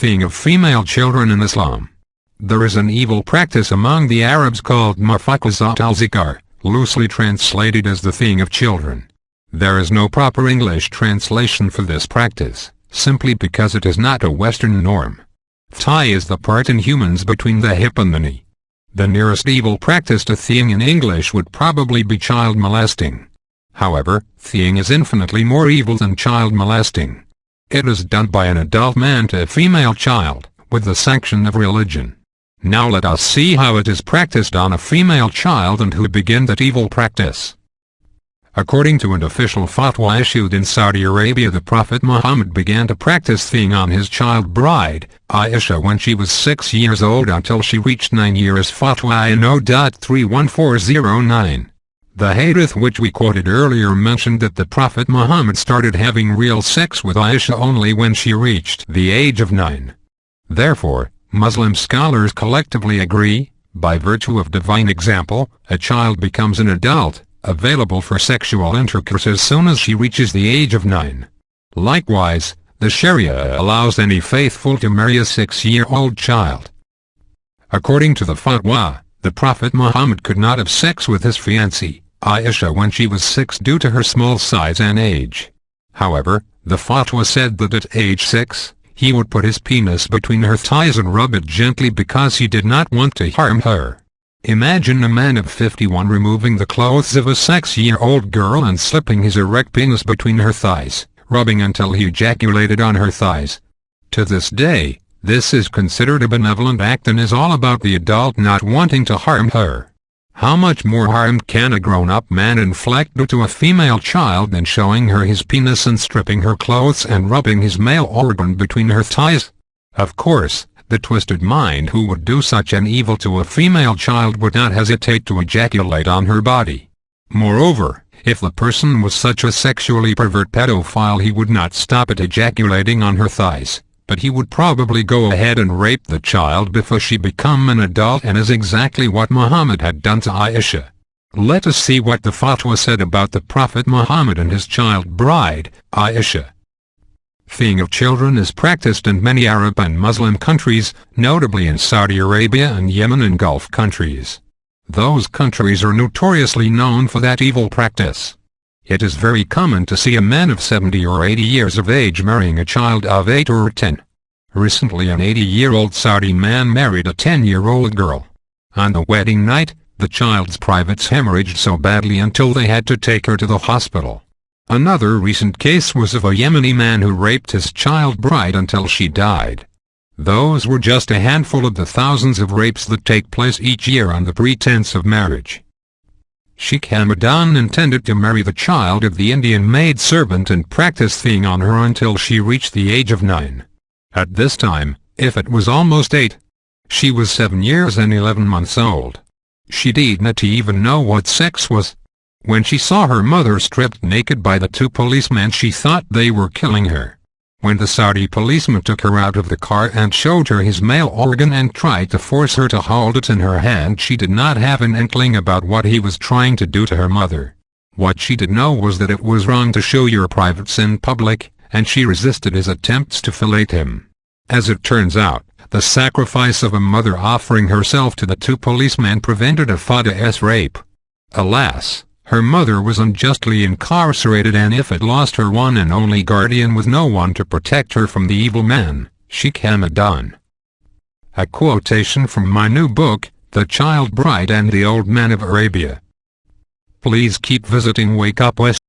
Thing of female children in Islam. There is an evil practice among the Arabs called mafakazat al-zikar, loosely translated as the thing of children. There is no proper English translation for this practice, simply because it is not a Western norm. Thigh is the part in humans between the hip and the knee. The nearest evil practice to thing in English would probably be child molesting. However, thing is infinitely more evil than child molesting. It is done by an adult man to a female child, with the sanction of religion. Now let us see how it is practiced on a female child and who begin that evil practice. According to an official fatwa issued in Saudi Arabia, the Prophet Muhammad began to practice thing on his child bride, Aisha, when she was 6 years old until she reached 9 years. Fatwa in 0.31409. The hadith which we quoted earlier mentioned that the Prophet Muhammad started having real sex with Aisha only when she reached the age of 9. Therefore, Muslim scholars collectively agree, by virtue of divine example, a child becomes an adult, available for sexual intercourse as soon as she reaches the age of 9. Likewise, the Sharia allows any faithful to marry a 6-year-old child. According to the fatwa, the Prophet Muhammad could not have sex with his fiancée, Aisha, when she was 6 due to her small size and age. However, the fatwa said that at age 6, he would put his penis between her thighs and rub it gently because he did not want to harm her. Imagine a man of 51 removing the clothes of a 6-year-old girl and slipping his erect penis between her thighs, rubbing until he ejaculated on her thighs. To this day, this is considered a benevolent act and is all about the adult not wanting to harm her. How much more harm can a grown-up man inflict to a female child than showing her his penis and stripping her clothes and rubbing his male organ between her thighs? Of course, the twisted mind who would do such an evil to a female child would not hesitate to ejaculate on her body. Moreover, if the person was such a sexually pervert pedophile, he would not stop at ejaculating on her thighs, but he would probably go ahead and rape the child before she become an adult, and is exactly what Muhammad had done to Aisha. Let us see what the fatwa said about the Prophet Muhammad and his child bride, Aisha. Thing of children is practiced in many Arab and Muslim countries, notably in Saudi Arabia and Yemen and Gulf countries. Those countries are notoriously known for that evil practice. It is very common to see a man of 70 or 80 years of age marrying a child of 8 or 10. Recently, an 80-year-old Saudi man married a 10-year-old girl. On the wedding night, the child's privates hemorrhaged so badly until they had to take her to the hospital. Another recent case was of a Yemeni man who raped his child bride until she died. Those were just a handful of the thousands of rapes that take place each year on the pretense of marriage. Sheikh Hamadan intended to marry the child of the Indian maidservant and practice thing on her until she reached the age of 9. At this time, if it was almost 8, she was 7 years and 11 months old. She did not even know what sex was. When she saw her mother stripped naked by the 2 policemen, she thought they were killing her. When the Saudi policeman took her out of the car and showed her his male organ and tried to force her to hold it in her hand, she did not have an inkling about what he was trying to do to her mother. What she did know was that it was wrong to show your privates in public, and she resisted his attempts to fillet him. As it turns out, the sacrifice of a mother offering herself to the 2 policemen prevented a Fada's rape. Alas! Her mother was unjustly incarcerated, and if it lost her one and only guardian with no one to protect her from the evil man, Sheikh Hamadan. A quotation from my new book, The Child Bride and the Old Man of Arabia. Please keep visiting Wake Up West.